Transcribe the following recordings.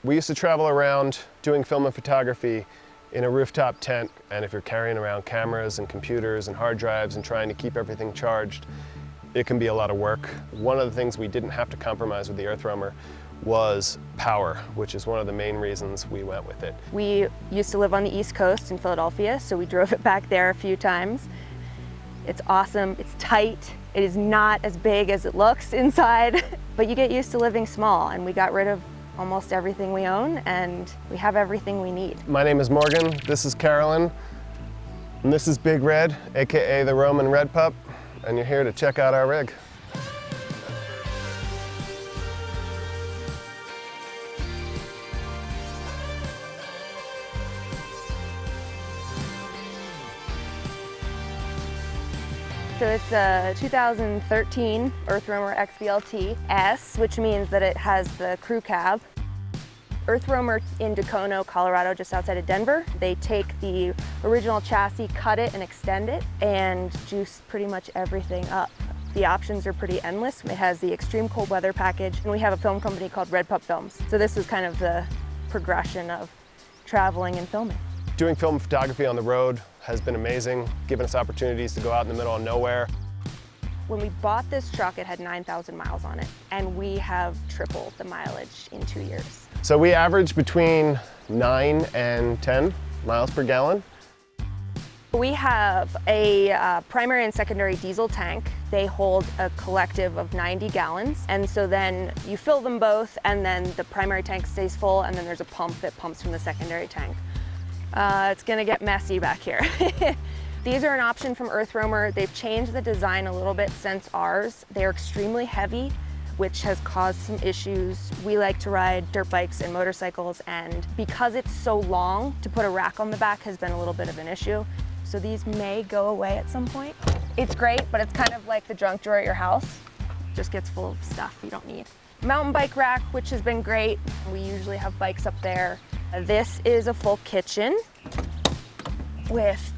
We used to travel around doing film and photography in a rooftop tent, and if you're carrying around cameras and computers and hard drives and trying to keep everything charged, it can be a lot of work. One of the things we didn't have to compromise with the EarthRoamer was power, which is one of the main reasons we went with it. We used to live on the East Coast in Philadelphia, so we drove it back there a few times. It's awesome, it's tight, it is not as big as it looks inside, but you get used to living small, and we got rid of almost everything we own, and we have everything we need. My name is Morgan, this is Carolyn, and this is Big Red, aka the Roman Red Pup, and you're here to check out our rig. So it's a 2013 EarthRoamer XVLT S, which means that it has the crew cab. EarthRoamer in Dacono, Colorado, just outside of Denver. They take the original chassis, cut it and extend it, and juice pretty much everything up. The options are pretty endless. It has the extreme cold weather package, and we have a film company called Red Pup Films. So this is kind of the progression of traveling and filming. Doing film photography on the road has been amazing, giving us opportunities to go out in the middle of nowhere. When we bought this truck, it had 9,000 miles on it, and we have tripled the mileage in 2 years. So we average between 9 and 10 miles per gallon. We have a primary and secondary diesel tank. They hold a collective of 90 gallons, and so then you fill them both, and then the primary tank stays full, and then there's a pump that pumps from the secondary tank. It's gonna get messy back here. These are an option from EarthRoamer. They've changed the design a little bit since ours. They're extremely heavy, which has caused some issues. We like to ride dirt bikes and motorcycles, and because it's so long, to put a rack on the back has been a little bit of an issue. So these may go away at some point. It's great, but it's kind of like the junk drawer at your house. It just gets full of stuff you don't need. Mountain bike rack, which has been great. We usually have bikes up there. This is a full kitchen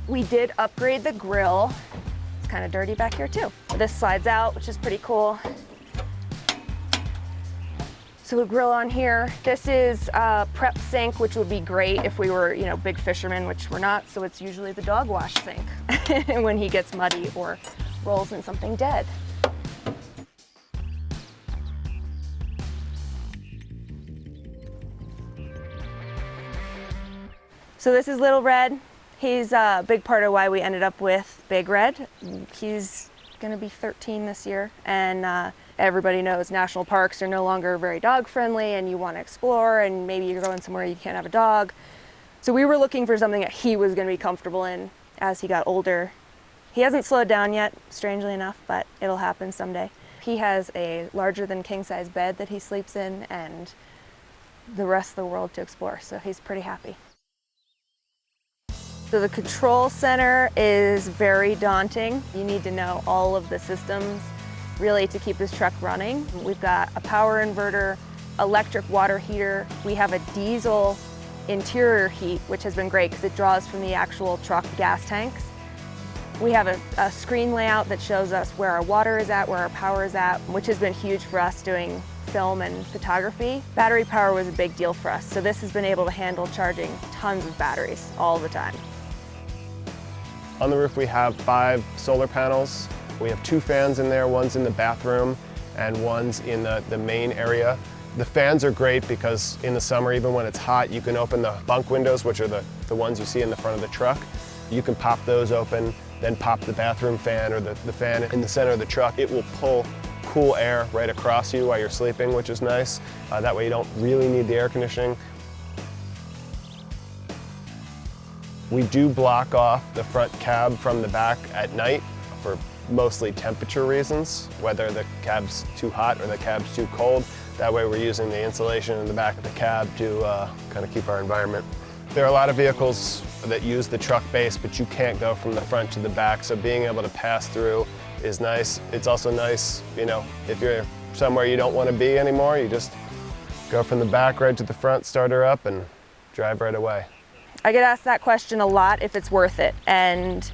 we did upgrade the grill. It's kind of dirty back here too. This slides out, which is pretty cool. So we grill on here. This is a prep sink, which would be great if we were, big fishermen, which we're not. So it's usually the dog wash sink when he gets muddy or rolls in something dead. So this is Little Red. He's a big part of why we ended up with Big Red. He's gonna be 13 this year, and everybody knows national parks are no longer very dog friendly, and you wanna explore, and maybe you're going somewhere you can't have a dog. So we were looking for something that he was gonna be comfortable in as he got older. He hasn't slowed down yet, strangely enough, but it'll happen someday. He has a larger than king size bed that he sleeps in, and the rest of the world to explore, so he's pretty happy. So the control center is very daunting. You need to know all of the systems really to keep this truck running. We've got a power inverter, electric water heater. We have a diesel interior heat, which has been great because it draws from the actual truck gas tanks. We have a screen layout that shows us where our water is at, where our power is at, which has been huge for us doing film and photography. Battery power was a big deal for us, so this has been able to handle charging tons of batteries all the time. On the roof we have 5 solar panels. We have 2 fans in there, one's in the bathroom and one's in the main area. The fans are great because in the summer, even when it's hot, you can open the bunk windows, which are the ones you see in the front of the truck. You can pop those open, then pop the bathroom fan or the fan in the center of the truck. It will pull cool air right across you while you're sleeping, which is nice. That way you don't really need the air conditioning. We do block off the front cab from the back at night for mostly temperature reasons, whether the cab's too hot or the cab's too cold. That way we're using the insulation in the back of the cab to kind of keep our environment. There are a lot of vehicles that use the truck base, but you can't go from the front to the back, so being able to pass through is nice. It's also nice, if you're somewhere you don't want to be anymore, you just go from the back right to the front, start her up, and drive right away. I get asked that question a lot, if it's worth it. And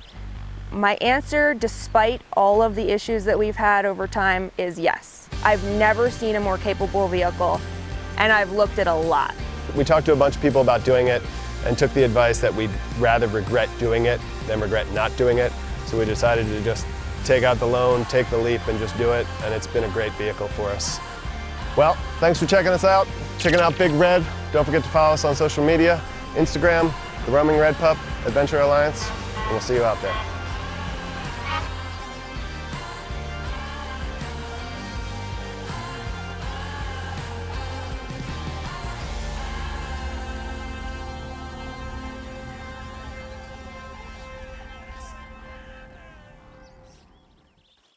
my answer, despite all of the issues that we've had over time, is yes. I've never seen a more capable vehicle, and I've looked at a lot. We talked to a bunch of people about doing it and took the advice that we'd rather regret doing it than regret not doing it. So we decided to just take out the loan, take the leap, and just do it, and it's been a great vehicle for us. Well, thanks for checking us out, checking out Big Red. Don't forget to follow us on social media, Instagram, The Roaming Red Pup, Adventure Alliance, and we'll see you out there.